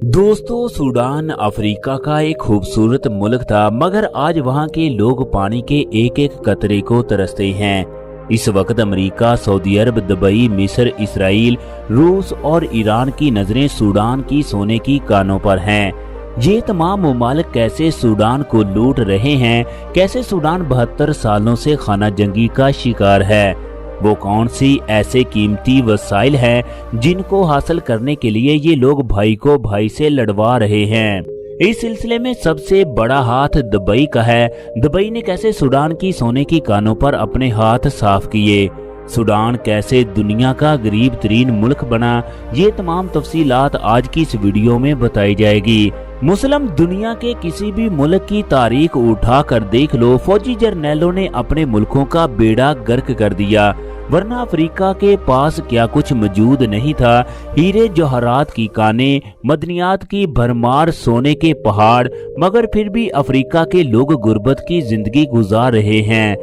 दोस्तों, Sudan Africa का एक खूबसूरत मुल्क था, मगर आज वहाँ के लोग पानी के एक एक कतरे को तरसते हैं। इस वक्त अमेरिका, सऊदी अरब, दुबई, मिस्र, इसराइल, रूस और ईरान की नजरें सूडान की सोने की कानों पर हैं। ये तमाम ममालिक कैसे सूडान को लूट रहे हैं, कैसे सूडान 72 सालों से खाना जंगी का शिकार है। वो कौन सी ऐसे कीमती वसाइल हैं जिनको हासिल करने के लिए ये लोग भाई को भाई से लड़वा रहे हैं। इस सिलसिले में सबसे बड़ा हाथ दुबई का है। दुबई ने कैसे सूडान की सोने की कानों पर अपने हाथ साफ किए, सूडान कैसे दुनिया का गरीब तरीन मुल्क बना, ये तमाम तफसीलात आज की इस वीडियो में बताई जाएगी। मुस्लिम दुनिया के किसी भी मुल्क की तारीख उठा कर देख लो, फौजी जर्नैलों ने अपने मुल्कों का बेड़ा गर्क कर दिया, वरना अफ्रीका के पास क्या कुछ मौजूद नहीं था। हीरे जवाहरात की कानें, मदनियात की भरमार, सोने के पहाड़, मगर फिर भी अफ्रीका के लोग गुर्बत की जिंदगी गुजार रहे हैं।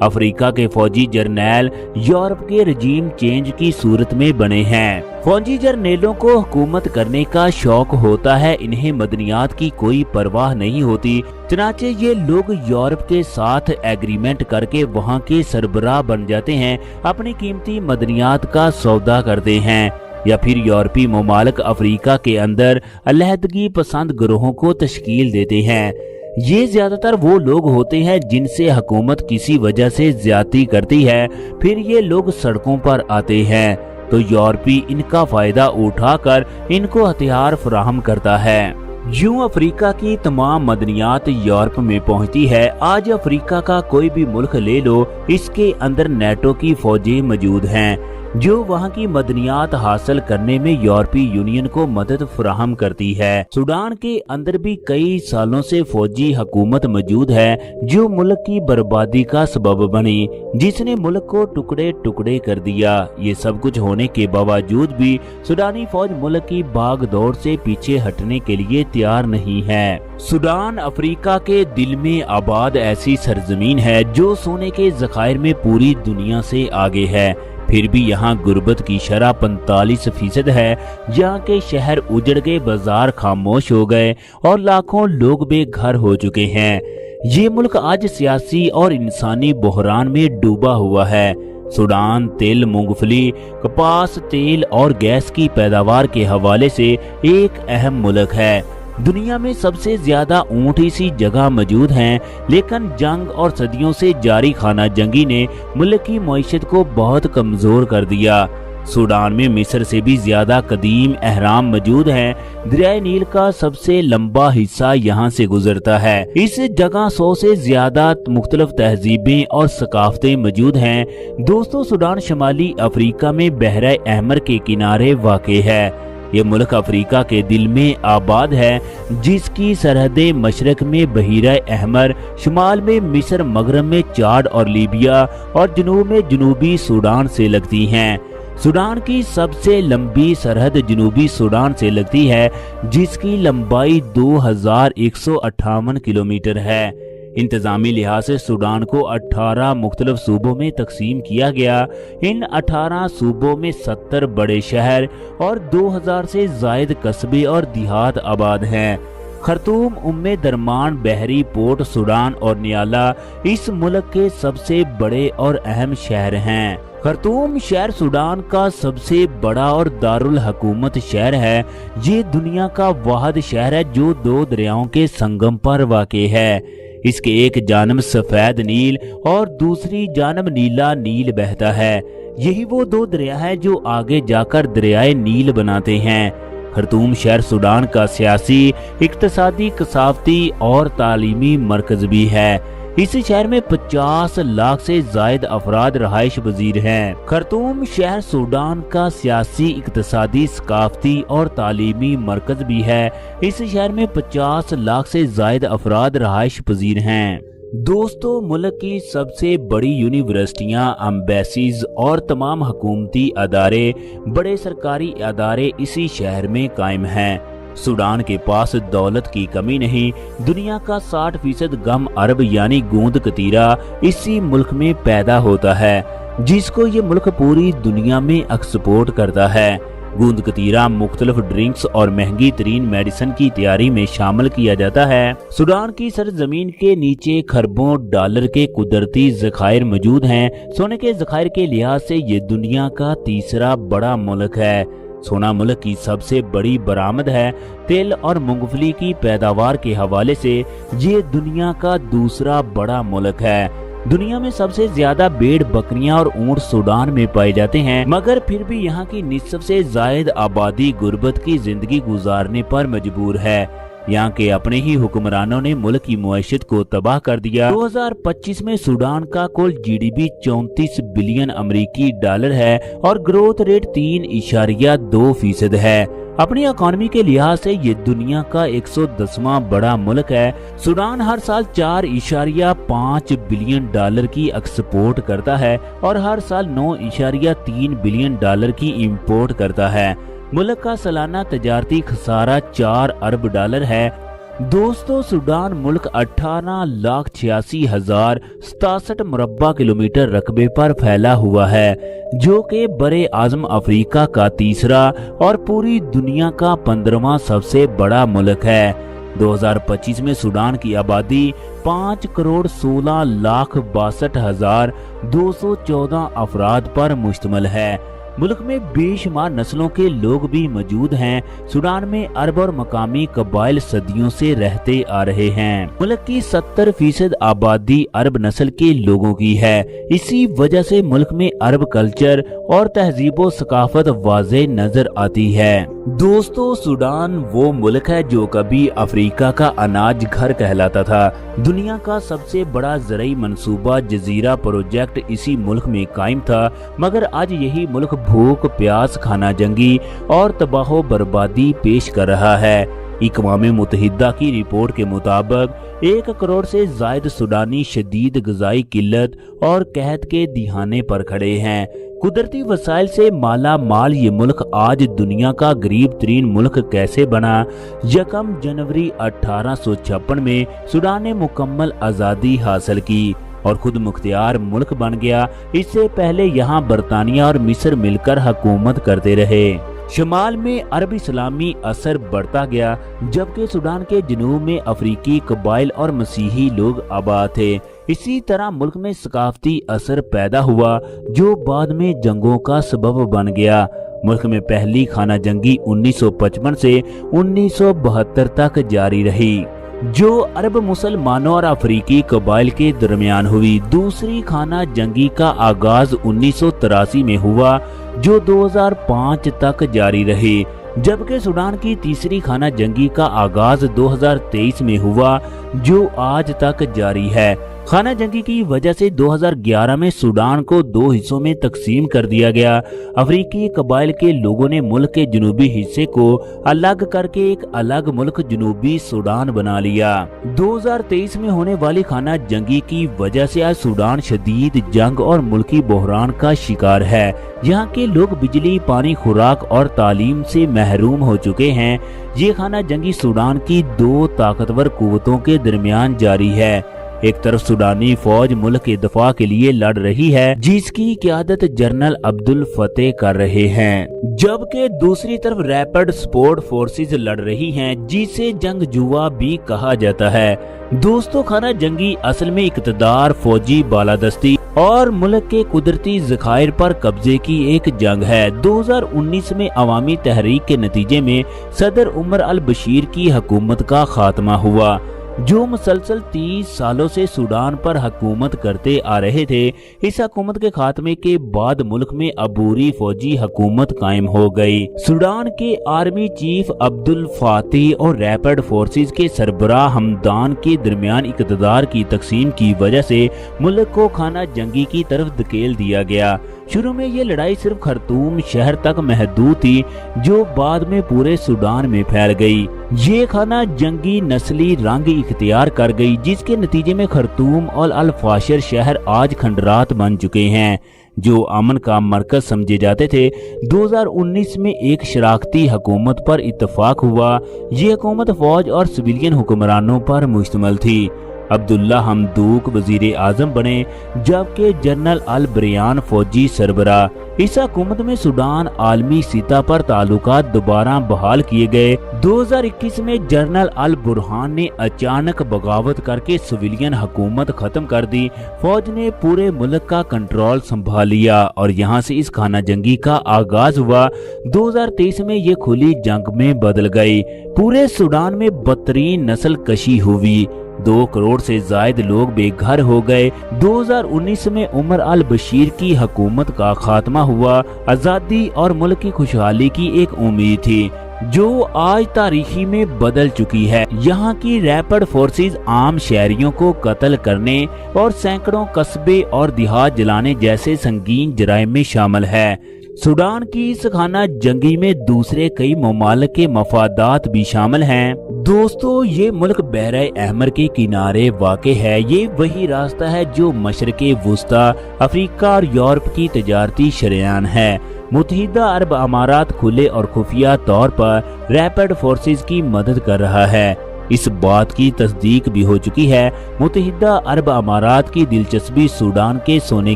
अफ्रीका के फौजी जर्नैल यूरोप के रजीम चेंज की सूरत में बने हैं। फौजी जर्नेलों को हुकूमत करने का शौक होता है, इन्हें मदनियात की कोई परवाह नहीं होती। चनाचे ये लोग यूरोप के साथ एग्रीमेंट करके वहाँ के सरबराह बन जाते हैं, अपनी कीमती मदनियात का सौदा करते हैं, या फिर यूरोपीय ममालिक अफ्रीका के अंदर अलहदगी पसंद ग्रोहों को तश्कील देते हैं। ये ज्यादातर वो लोग होते हैं जिनसे हुकूमत किसी वजह से ज्यादती करती है, फिर ये लोग सड़कों पर आते हैं, तो यूरोपी इनका फायदा उठाकर इनको हथियार फराहम करता है। यूं अफ्रीका की तमाम मदनियात यूरोप में पहुंचती है। आज अफ्रीका का कोई भी मुल्क ले लो, इसके अंदर नेटो की फौजें मौजूद हैं जो वहाँ की मदनियात हासिल करने में यूरोपीय यूनियन को मदद फराहम करती है। सूडान के अंदर भी कई सालों से फौजी हुकूमत मौजूद है जो मुल्क की बर्बादी का सबब बनी, जिसने मुल्क को टुकड़े टुकड़े कर दिया। ये सब कुछ होने के बावजूद भी सूडानी फौज मुल्क की भागदौड़ से पीछे हटने के लिए तैयार नहीं है। सूडान अफ्रीका के दिल में आबाद ऐसी सरजमीन है जो सोने के जखायर में पूरी दुनिया से आगे है, फिर भी यहाँ गुर्बत की शरह 45% है। यहाँ के शहर उजड़ गए, बाजार खामोश हो गए और लाखों लोग बेघर हो चुके हैं। ये मुल्क आज सियासी और इंसानी बहरान में डूबा हुआ है। सूडान तेल, मूंगफली, कपास, तेल और गैस की पैदावार के हवाले से एक अहम मुल्क है। दुनिया में सबसे ज्यादा ऊंट इसी जगह मौजूद हैं, लेकिन जंग और सदियों से जारी खाना जंगी ने मुल्क की मईशत को बहुत कमजोर कर दिया। सूडान में मिस्र से भी ज्यादा कदीम अहराम मौजूद हैं। दरियाए नील का सबसे लंबा हिस्सा यहाँ से गुजरता है। इस जगह 100 से ज्यादा मुख्तलिफ तहजीबें और सकाफतें मौजूद हैं। दोस्तों, सूडान शुमाली अफ्रीका में बहरा अहमर के किनारे वाक़ है। ये मुल्क अफ्रीका के दिल में आबाद है, जिसकी सरहदें मशरक में बहीरा अहमर, शुमाल में मिस्र, मगरब में चाड और लीबिया और जनूब में जनूबी सूडान से लगती हैं। सूडान की सबसे लंबी सरहद जनूबी सूडान से लगती है, जिसकी लंबाई 2158 किलोमीटर है। इंतजामी लिहाज से सूडान को 18 मुख्तलिफ सूबों में तकसीम किया गया। इन 18 सूबों में 70 बड़े शहर और 2000 से जायद कस्बे और देहात आबाद हैं। खर्तूम, उम्मे दरमान, बहरी, पोर्ट सूडान और नियाला इस मुल्क के सबसे बड़े और अहम शहर हैं। खर्तूम शहर सूडान का सबसे बड़ा और दारुल हुकूमत शहर है। ये दुनिया का वाहिद शहर है जो 2 दरियाओं के संगम पर वाक़ है। इसके एक जानब सफेद नील और दूसरी जानब नीला नील बहता है। यही वो 2 दरिया है जो आगे जाकर दरियाए नील बनाते हैं। खर्तूम शहर सूडान का सियासी, इक्तसादी, कसाफती और तालीमी मरकज भी है। इस शहर में 50 लाख से जायद अफराद रहाइश पजीर हैं। खर्तूम शहर सूडान का सियासी, इक्तसादी, सकाफती और तालीमी मरकज भी है। इस शहर में 50 लाख से जायद अफराद रहाइश पजीर हैं। दोस्तों, मुल्क की सबसे बड़ी यूनिवर्सिटियां, एम्बेसीज और तमाम हुकूमती अदारे, बड़े सरकारी अदारे इसी शहर में कायम हैं। सूडान के पास दौलत की कमी नहीं। दुनिया का 60% गम अरब यानी गोंद कतीरा इसी मुल्क में पैदा होता है, जिसको ये मुल्क पूरी दुनिया में एक्सपोर्ट करता है। गूंद कतीरा मुख्तलिफ ड्रिंक्स और महंगी तरीन मेडिसिन की तैयारी में शामिल किया जाता है। सूडान की सरजमीन के नीचे खरबों डॉलर के कुदरती ज़खायर मौजूद हैं। सोने के ज़खायर के लिहाज से ये दुनिया का तीसरा बड़ा मुल्क है। सोना मुल्क की सबसे बड़ी बरामद है। तेल और मूंगफली की पैदावार के हवाले से ये दुनिया का दूसरा बड़ा मुल्क है। दुनिया में सबसे ज्यादा भेड़, बकरियां और ऊंट सूडान में पाए जाते हैं, मगर फिर भी यहाँ की निस्फ से जायद आबादी गुर्बत की जिंदगी गुजारने पर मजबूर है। यहाँ के अपने ही हुक्मरानों ने मुल्क की मुआशत को तबाह कर दिया। 2025 में सूडान का कुल GDP 34 बिलियन अमेरिकी डॉलर है और ग्रोथ रेट 3.2% है। अपनी इकोनॉमी के लिहाज से ये दुनिया का 110वां बड़ा मुल्क है। सूडान हर साल 4.5 बिलियन डॉलर की एक्सपोर्ट करता है और हर साल 9.3 बिलियन डॉलर की इंपोर्ट करता है। मुल्क का सालाना तजारती खसारा 4 अरब डॉलर है। दोस्तों, सूडान मुल्क 18,86,067 मुरब्बा किलोमीटर रकबे पर फैला हुआ है, जो कि बरे आज़म अफ्रीका का तीसरा और पूरी दुनिया का 15वां सबसे बड़ा मुल्क है। 2025 में सूडान की आबादी 5,16,62,214 अफराद पर मुश्तमिल है। मुल्क में बेशुमार नस्लों के लोग भी मौजूद हैं। सूडान में अरब और मकामी कबाइल सदियों से रहते आ रहे हैं। मुल्क की 70% आबादी अरब नस्ल के लोगों की है। इसी वजह से मुल्क में अरब कल्चर और तहजीब व सकाफत वाज़े नजर आती है। दोस्तों, सूडान वो मुल्क है जो कभी अफ्रीका का अनाज घर कहलाता था। दुनिया का सबसे बड़ा ज़राई मंसूबा जजीरा प्रोजेक्ट इसी मुल्क में कायम था, मगर आज यही मुल्क भूख, प्यास, खाना जंगी और तबाह बर्बादी पेश कर रहा है। अक़वाम मुत्तहिदा की रिपोर्ट के मुताबिक 1 करोड़ से जायद सूडानी शदीद ग़िज़ाई किल्लत और कहत के दिहाने पर खड़े हैं। कुदरती वसाइल से माला माल ये मुल्क आज दुनिया का गरीब तरीन मुल्क कैसे बना? 1 जनवरी 1856 में सूडान ने मुकम्मल आज़ादी हासिल की और खुद मुख्तियार मुल्क बन गया। इससे पहले यहाँ बरतानिया और मिस्र मिलकर हुकूमत करते रहे। शमाल में अरब इस्लामी असर बढ़ता गया, जबकि सूडान के जनूब में अफ्रीकी कबाइल और मसीही लोग आबाद थे। इसी तरह मुल्क में सकाफती असर पैदा हुआ, जो बाद में जंगों का सबब बन गया। मुल्क में पहली खाना जंगी 1955 से 1972 तक जारी रही, जो अरब मुसलमानों और अफ्रीकी कबाइल के दरमियान हुई। दूसरी खाना जंगी का आगाज 1983 में हुआ, जो 2005 तक जारी रही, जबकि सूडान की तीसरी खाना जंगी का आगाज 2023 में हुआ, जो आज तक जारी है। खाना जंगी की वजह से 2011 में सूडान को 2 हिस्सों में तकसीम कर दिया गया। अफ्रीकी कबाइल के लोगों ने मुल्क के जनूबी हिस्से को अलग करके एक अलग मुल्क जनूबी सूडान बना लिया। 2023 में होने वाली खाना जंगी की वजह से आज सूडान शदीद जंग और मुल्की बहरान का शिकार है। यहाँ के लोग बिजली, पानी, खुराक और तालीम से महरूम हो चुके हैं। ये खाना जंगी सूडान की 2 ताकतवर कुव्वतों के दरमियान जारी है। एक तरफ सूडानी फौज मुल्क के दफा के लिए लड़ रही है, जिसकी क़यादत जनरल अब्दुल फतेह कर रहे हैं, जबकि दूसरी तरफ रैपिड सपोर्ट फोर्सेस लड़ रही हैं, जिसे जंगजुआ भी कहा जाता है। दोस्तों, खाना जंगी असल में इक़्तिदार, फौजी बालादस्ती और मुल्क के कुदरती ज़खायर पर कब्जे की एक जंग है। 2019 में अवामी तहरीक के नतीजे में सदर उमर अल बशीर की हुकूमत का खात्मा हुआ, जो मुसलसल 30 सालों से सूडान पर हुकूमत करते आ रहे थे। इस हुकूमत के खात्मे के बाद मुल्क में अबूरी फौजी हुकूमत कायम हो गई। सूडान के आर्मी चीफ अब्दुल फातिह और रैपिड फोर्सेस के सरबराह हमदान के दरमियान इक़्तिदार की तकसीम की वजह से मुल्क को खाना जंगी की तरफ धकेल दिया गया। शुरू में ये लड़ाई सिर्फ खर्तूम शहर तक महदूद थी, जो बाद में पूरे सूडान में फैल गई। ये खाना जंगी नस्ली रंग इख्तियार कर गई, जिसके नतीजे में खर्तूम और अल फाशर शहर आज खंडरात बन चुके हैं, जो अमन का मरकज समझे जाते थे। 2019 में एक शराकती हुकूमत पर इत्तफाक हुआ। ये हुकूमत फौज और सिविलियन हुक्मरानों पर मुश्तमिल थी। عبداللہ حمدوک وزیر اعظم بنے، جبکہ جنرل البریان فوجی سربراہ۔ اس حکومت میں سوڈان عالمی سطح پر تعلقات دوبارہ بحال کیے گئے۔ 2021 میں جنرل البرہان نے اچانک بغاوت کر کے سویلین حکومت ختم کر دی۔ فوج نے پورے ملک کا کنٹرول سنبھال لیا اور یہاں سے اس خانہ جنگی کا آغاز ہوا۔ 2023 میں یہ کھلی جنگ میں بدل گئی۔ پورے سوڈان میں بدترین نسل کشی ہوئی، 2 کروڑ سے زائد لوگ بے گھر ہو گئے۔ 2019 میں عمر البشیر کی حکومت کا خاتمہ ہوا۔ آزادی اور ملک کی خوشحالی کی ایک امید تھی جو آج تاریخی میں بدل چکی ہے۔ یہاں کی ریپڈ فورسز عام شہریوں کو قتل کرنے اور سینکڑوں قصبے اور دیہات جلانے جیسے سنگین جرائم میں شامل ہے۔ سوڈان کی اس خانہ جنگی میں دوسرے کئی ممالک کے مفادات بھی شامل ہیں۔ دوستو، یہ ملک بحر احمر کے کنارے واقع ہے۔ یہ وہی راستہ ہے جو مشرق وسطی، افریقہ اور یورپ کی تجارتی شریان ہے۔ متحدہ عرب امارات کھلے اور خفیہ طور پر ریپڈ فورسز کی مدد کر رہا ہے۔ اس بات کی تصدیق بھی ہو چکی ہے۔ متحدہ عرب امارات کی دلچسپی سوڈان کے سونے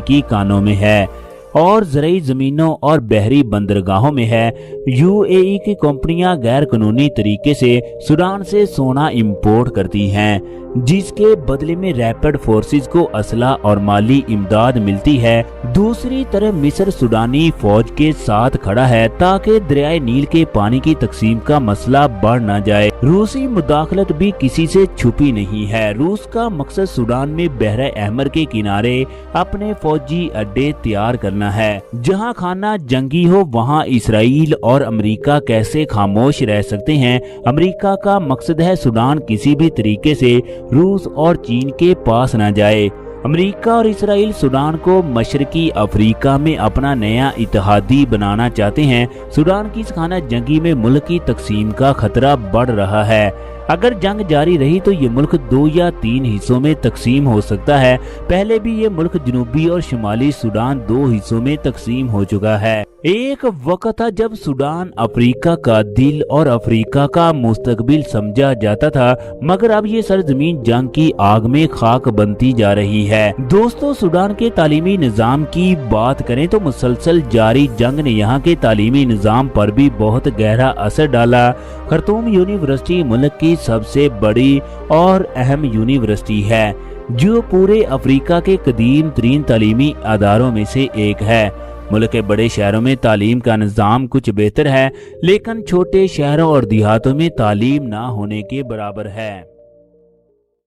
کی کانوں میں ہے اور زرعی زمینوں اور بحری بندرگاہوں میں ہے۔ UAE کی کمپنیاں غیر قانونی طریقے سے سوڈان سے سونا امپورٹ کرتی ہیں، جس کے بدلے میں ریپڈ فورسز کو اسلحہ اور مالی امداد ملتی ہے۔ دوسری طرف مصر سوڈانی فوج کے ساتھ کھڑا ہے تاکہ دریائے نیل کے پانی کی تقسیم کا مسئلہ بڑھ نہ جائے۔ روسی مداخلت بھی کسی سے چھپی نہیں ہے۔ روس کا مقصد سوڈان میں بحر احمر کے کنارے اپنے فوجی اڈے تیار کرنا ہے۔ جہاں خانہ جنگی ہو وہاں اسرائیل اور امریکہ کیسے خاموش رہ سکتے ہیں؟ امریکہ کا مقصد ہے سوڈان کسی بھی طریقے سے روس اور چین کے پاس نہ جائے۔ امریکہ اور اسرائیل سوڈان کو مشرقی افریقہ میں اپنا نیا اتحادی بنانا چاہتے ہیں۔ سوڈان کی اس خانہ جنگی میں ملک کی تقسیم کا خطرہ بڑھ رہا ہے۔ اگر جنگ جاری رہی تو یہ ملک 2 یا 3 حصوں میں تقسیم ہو سکتا ہے۔ پہلے بھی یہ ملک جنوبی اور شمالی سوڈان 2 حصوں میں تقسیم ہو چکا ہے۔ ایک وقت تھا جب سوڈان افریقہ کا دل اور افریقہ کا مستقبل سمجھا جاتا تھا، مگر اب یہ سرزمین جنگ کی آگ میں خاک بنتی جا رہی ہے۔ دوستو، سوڈان کے تعلیمی نظام کی بات کریں تو مسلسل جاری جنگ نے یہاں کے تعلیمی نظام پر بھی بہت گہرا اثر ڈالا۔ خرطوم یونیورسٹی ملک کی سب سے بڑی اور اہم یونیورسٹی ہے، جو پورے افریقہ کے قدیم ترین تعلیمی اداروں میں سے ایک ہے۔ ملک کے بڑے شہروں میں تعلیم کا نظام کچھ بہتر ہے، لیکن چھوٹے شہروں اور دیہاتوں میں تعلیم نہ ہونے کے برابر ہے۔